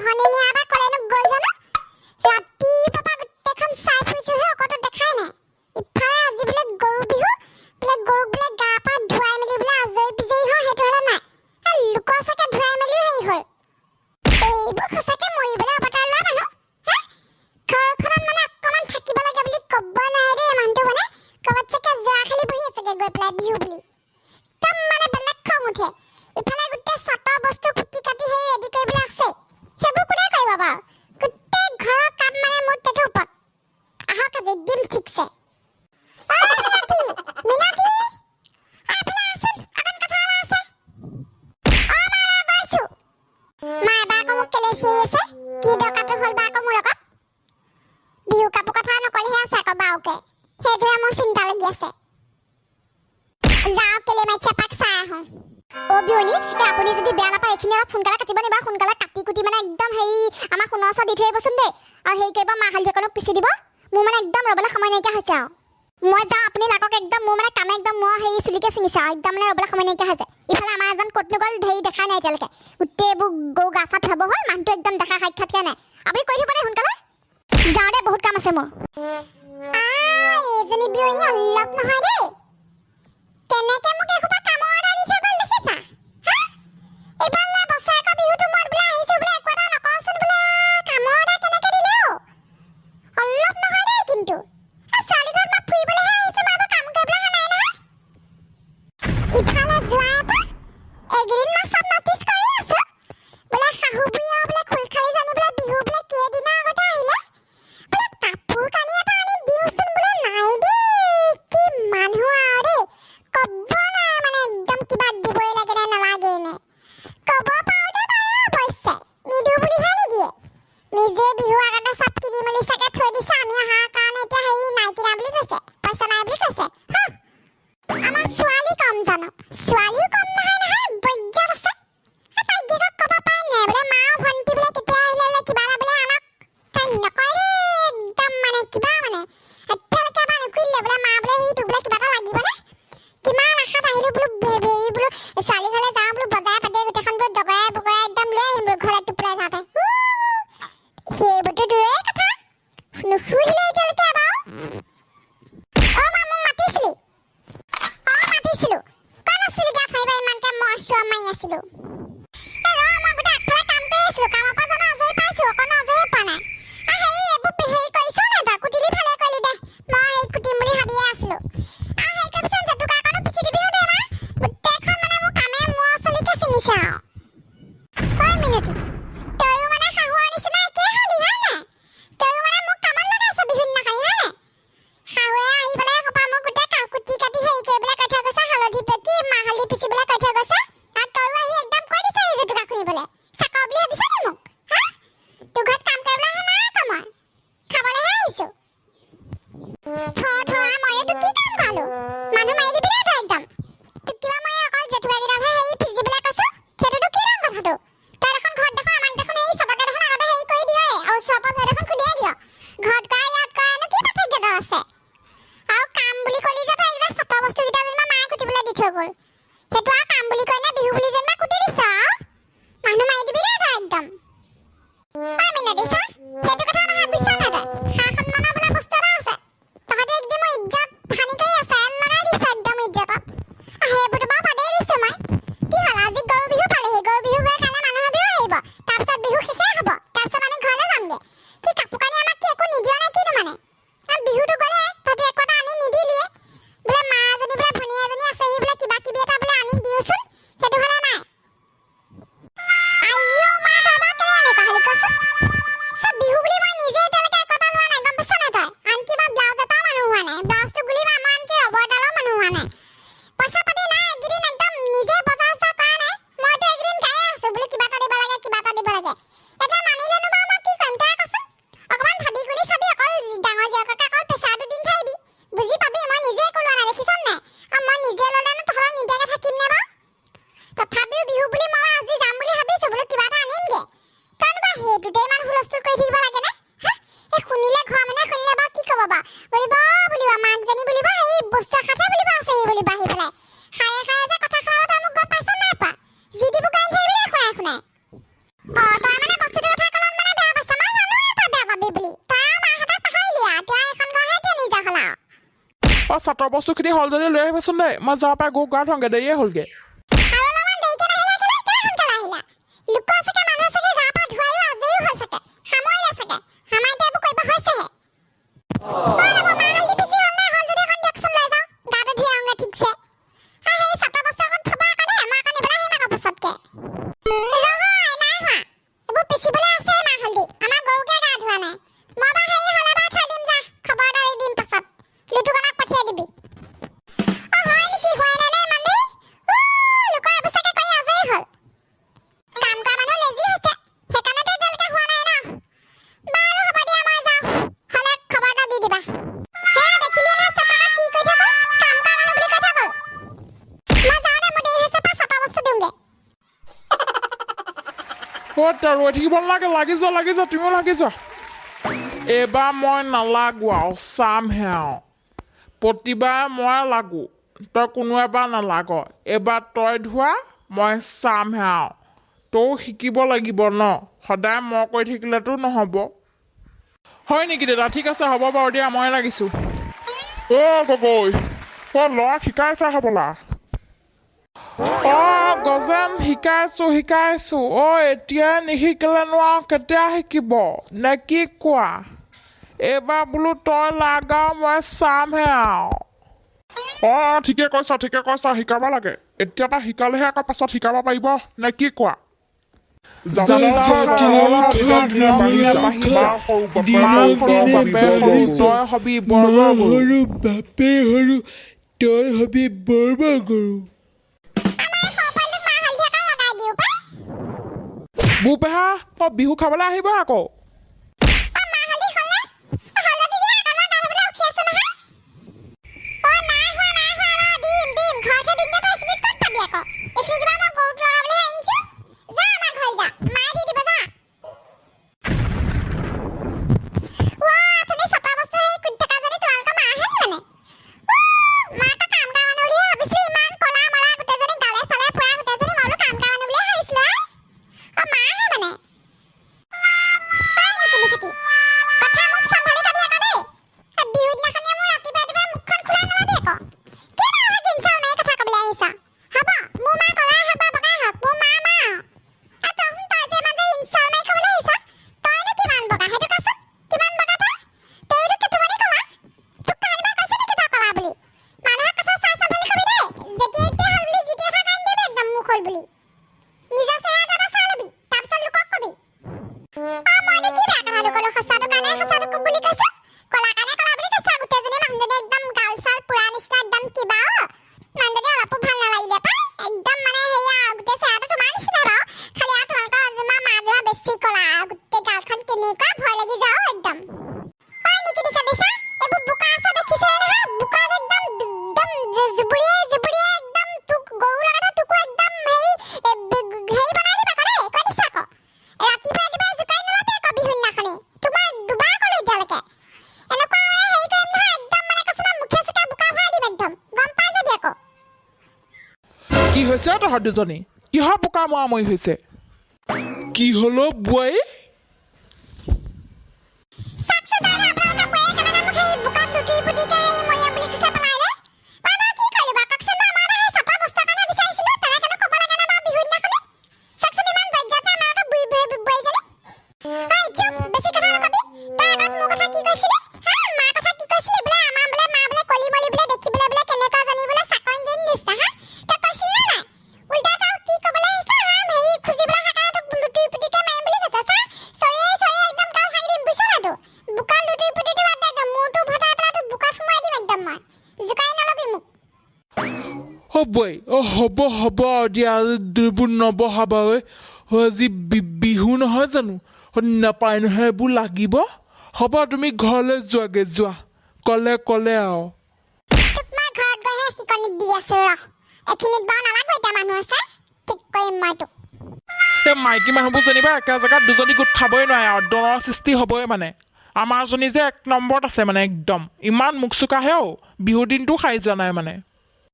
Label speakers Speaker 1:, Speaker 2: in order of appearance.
Speaker 1: হনিনি এটা কলেনো গল জানো ৰাতি পাপা গোটেখন চাই ফুৰিছোহে অকতো দেখাই নাই ইফালে আজি বোলে গৰু বিহু বোলে গৰুক বোলে গা পা ধুৱাই মেলি বোলে আজৰি পিজৰি হয় সেইটো হলে নাই লোকৰ চাকে ধুৱাই মেলি হেৰি হ'ল এইবোৰ সঁচাকে মৰিবলৈ অৱতাৰ লোৱা মানুহ ঘৰখনত মানে অকণমান থাকিব লাগে বুলি ক'ব নাই দেই মানুহটো মানে ক'ৰবাত চাগে যোৱা খালি বহি আছেগে গৈ পেলাই বিহু বুলি একদম মানে বেলেগ খং উঠে ইফালে গোটেই চাটৰ বস্তু কুটি কাটি সেই ৰেডি কৰিবলৈ আছে সেইবোৰ কোনে কৰিব বাৰু গোটেই ঘৰৰ কাম মানে মোৰ তেটো ওপৰত আহক আজি দিম ঠিকছে মিনাতি আপুনি আছোন অকণ কথা এটা আছে গৈছো মা এবাৰ আকৌ মোক কেলে চিঞৰি আছে কি দৰকাৰটো হ'ল বা আকৌ মোৰ লগত বিহু কাপোৰ কথা নকলেহে আছে আকৌ বাওকে সেইটোহে মোৰ চিন্তা লাগি আছে যাওঁ কেলে মাইছে পাক চাই আহোঁ বিয়নি আপুনি যদি বেয়া নাপায় এইখিনি অলপ সোনকালে কাটিব নিবা সোনকালে কাটি কুটি মানে একদম হেৰি আমাৰ সোণৰ ওচৰত দি থৈ আহিবচোন দেই আৰু হেৰি কৰিব মাহ হালধি অকণো পিচি দিব মোৰ মানে একদম ৰ'বলৈ সময় নাইকিয়া হৈছে আৰু মই যাওঁ আপুনি লাগক একদম মোৰ মানে কামে একদম মই হেৰি চুলিকে ছিঙিছে আৰু একদম মানে ৰ'বলৈ সময় নাইকিয়া হৈছে ইফালে আমাৰ এজন ক'তনো গ'ল হেৰি দেখাই নাই এতিয়ালৈকে গোটেইবোৰ গৰু গা চা ধুৱাব হ'ল মানুহটো একদম দেখা সাক্ষাৎকে নাই আপুনি কৈ দিব দেই সোনকালে যাওঁ দে বহুত কাম আছে মোৰ এইজনী বিয়নী অলপ নহয় দেই কেনেকে মোক এসোপা কামৰ অৰ্ডাৰ দি থৈ গ'ল দেখিছা এইবাৰ বছৰেকৰ বিহুটো মই বোলে আহিছোঁ বোলে একো এটা নকওঁচোন বোলে কামৰ অৰ্ডাৰ কেনেকে দিলে অলপ নহয় দেই কিন্তু ছোৱালী ঘৰত মই ফুৰিবলৈহে আহিছোঁ মই এইবোৰ কাম কৰিবলৈ অহা নাই নহয় ইফালে যোৱা এটা এইকেইদিন মই চব নটিচ কৰি আছোঁ বোলে শাহু বুঢ়ী আৰু বোলে খোলখালি জানি বোলে বিহু বোলে কেইদিনৰ আগতে আহিলে বোলে কাপোৰ কানি এটা আনি দিওঁচোন বোলে নাই দেই কি মানুহ আৰু দেই ক'ব নাই মানে একদম কিবা দিবই লাগে নে নালাগে নে ক'ব পাৰোঁতে পাৰে অৱশ্যে নিদিওঁ বুলিহে নিদিয়ে নিজে বিহু আগতে চব কিনি মেলি চাগে থৈ দিছে আমি অহাৰ কাৰণে এতিয়া হেৰি নাই কিনা বুলি কৈছে পইচা নাই বুলি কৈছে আমাৰ ছোৱালী কম জানো ছোৱালীও কম নহয় নহয় বৈজ্ঞান আছে তাই গীকক ক'ব পাৰে নে বোলে মা ভণ্টি বোলে কেতিয়া আহিলে বোলে কিবা এটা বোলে আনক তাই নকয় দেই একদম মানে কিবা মানে এতিয়ালৈকে এবাৰ নুখুলিলে বোলে মা বোলে সেইটো বোলে কিবা এটা লাগিবনে কিমান আশাত আহিলোঁ বোলো হেৰি বোলো ছোৱালী ঘৰলৈ যাওঁ বোলো বজাৰে পাতি গোটেইখন বোলো জগৰাই বগৰাই একদম লৈ আহিম বোলো ঘৰলৈ টোপলাই যাওঁতে সেইবোৰতো দূৰৰে কথা নুশুধিলে এতিয়ালৈকে এবাৰ মা মোক মাতিছিলি মাতিছিলোঁ ক'ত আছিলি গা খাই বাই ইমানকৈ মই চোৱা মাৰি আছিলোঁ মই গোটেই আগফালে কাম কৰি আছিলোঁ কামৰ পৰা জানো আজৰি পাইছোঁ অকণ আজৰি পোৱা নাই হেৰি এইবোৰ হেৰি কৰিছ নাই তই কুটিলি ভালে কৰিলি দে মই হেৰি কুটিম বুলি ভাবিয়ে আছিলোঁ হেৰি কৰিবিচোন জেতুকাকণো পিচি দিবিহো দে মা গোটেইখন মানে মোৰ কামে মোৰ চলিকে ছিঙিছে আৰু মিনতি তয়ো মানে শাহুৰ নিচিনা একেই হলি হয় নাই তয়ো মানে মোক কামত লগাইছ বিহু দিনাখনি হয় নাই শাহুৱে আহি পেলাই এসোপা মোক গোটেই কুটি কাটি হেৰি কৰিবলৈ কৈ থৈ গৈছে হালধি পেটি মাহ হালধি পিচিবলৈ কৈ থৈ গৈছে আৰু তয়ো আহি একদম কৈ দিছ এই জেতুকা খুন্দিবলৈ চাকৰ বুলি ভাবিছ নি মোক তোৰ ঘৰত কাম কৰিবলৈ অহা নাই আকৌ মই খাবলৈহে আহিছোঁ মইতো কি কাম কৰালোঁ মানুহ মাৰি দিবি দেই তই একদম তোক কিবা মই অকল জেতুকাকেইডালহে হেৰি পিচি দিবলৈ কৈছোঁ সেইটোতো কি ৰং কথাটো তই দেখোন ঘৰত দেখোন আমাক দেখোন হেৰি চবকে দেখোন আগতে হেৰি কৰি দিয়ে আৰু ওচৰৰ পাজৰে দেখোন খুন্দিয়াই দিয় ঘৰত কৰা ইয়াত কৰানো কি পাৰ্থক্যটো আছে আৰু কাম বুলি ক'লি যে তই এইকেইটা চাটৰ বস্তুকেইটা যেনিবা মায়ে কুটিবলৈ দি থৈ গ'ল সেইটো আৰু কাম বুলি কৈ নে বিহু বুলি যেনিবা কুটি দিছ মানুহ মাৰি দিবি দেই তই একদম মিনতি চা সেইটো কথা নহয় বুজিছ নাই তই সা-সন্মানৰ বোলা বস্তু এটা আছে তহঁতে একদম মোৰ ইজ্জত হানি কৰি আছে এন লগাই দিছ একদম ইজ্জতত সেইবোৰতো বাৰু বাদেই দিছোঁ মই কি হ'ল আজি গৰু বিহু পালেহি গৰু বিহু গৈ কাৰণে মানুহৰ বিহু আহিব তাৰপিছত বিহু শেষেই হ'ব তাৰপিছত আমি ঘৰলৈ যামগৈ কি কাপোৰ কানি আমাক কি একো নিদিয় নে কিনো মানে বিহুটো গ'লে তহঁতে একো এটা আনি নিদিলিয়ে বোলে মা এজনী বোলে ভনী এজনী আছেহি বোলে কিবা কিবি এটা বোলে আনি দিওঁচোন সেইটো হ'লে নাই আইও মা তই বাৰু কেলে এনেকুৱা হ'লি কচোন চব বিহু বুলি মই নিজে এতিয়ালৈকে একো এটা লোৱা নাই গম পাইছ নাই তই আনকি মই ব্লাউজ এটাও মানুহ হোৱা নাই ব্লাউজটো গুলিবা মই আনকি ৰবৰডালো মানুহ হোৱা নাই পইচা পাতি নাই এইকেইদিন একদম নিজে বজাৰ চজাৰ কৰা নাই মইতো এইকেইদিন গায়ে আছোঁ বোলে কিবা এটা দিব লাগে এতিয়া নানিলেনো বাৰু মই কি কৰিম তই কচোন অকণমান ভাবি গুলি চাবি অকল ডাঙৰ জীয়েককে অকল প্ৰেছাৰটো দি থাকিবি বুজি পাবি মই নিজে একো লোৱা নাই দেখিছ নাই আৰু মই নিজে ল'লেনো তহঁতক নিদিয়াকৈ থাকিম নে বাৰু তথাপিও বিহু বুলি মই আজি যাম বুলি ভাবিছোঁ বোলো কিবা এটা আনিমগৈ তইনো বাৰু সেইটোতে ইমান হুলস্থুল কৰি থাকিব লাগে নে এই শুনিলে ঘৰ মানে শুনিলে বাৰু কি ক'ব বাৰু বুলিব মাকজনী বুলিব সেই বস্তু এসাঁচহে বুলিব আছে সেই বুলিব আহি পেলাই খায়ে খায়ে যে কথা শুনাব তই মোক গম পাইছ নাই পোৱা যি দিবোৰ গাই থাকিবি শুনাই তই মানে বস্তুটোৰ কথা ক'লে
Speaker 2: চাটৰ বস্তুখিনি হ'ল যদি লৈ আহিবাচোন দেই মই যাব পাই গৰু গা ধোঁগে দেৰিয়ে হ'লগে ৰৈ থাকিব নালাগে লাগি যোৱা তুমিও লাগি যোৱা এইবাৰ মই নালাগো আৰু চামহে আৰু প্ৰতিবাৰে মই লাগো তই কোনো এবাৰ নালাগ এইবাৰ তই ধোৱা মই চামহে আৰু তইও শিকিব লাগিব ন সদায় মই কৈ থাকিলেতো নহ'ব হয় নেকি দাদা ঠিক আছে হ'ব বাৰু দিয়া মই লাগিছোঁ গগৈ ল'ৰা শিকাইছা হ'বলা গজেন শিকাইছো এতিয়া নিশিকিলে নোৱাৰো কেতিয়া শিকিব নে কি কোৱা এইবাৰ বোলো তই লাগাও মই চামহে আৰু ঠিকে কৈছা শিকাব লাগে এতিয়া পৰা শিকালেহে আকৌ পাছত শিকাব পাৰিব নে কি কোৱা তই হবি বৰ গৰু বুপেহা বিহু খাবলৈ আহিব আকৌ কি হৈছে তহঁত দুজনী কিহৰ বোকা মৰামৰি হৈছে কি হলো বুৱাই হ'ব দিয়া দুবোৰ নবহাবা আজি বিহু নহয় জানো নাপায় নহয় এইবোৰ লাগিব হ'ব তুমি ঘৰলৈ যোৱাগে যোৱা কলে আৰু মাইকী মানুহবোৰ যেনিবা একে জেগাত দুজনী গোট খাবই নোৱাৰে আৰু দৰৰ সৃষ্টি হ'বই মানে আমাৰ জনী যে এক নম্বৰত আছে মানে একদম ইমান মুখ চোকাহে বিহুৰ দিনটো খাই যোৱা নাই মানে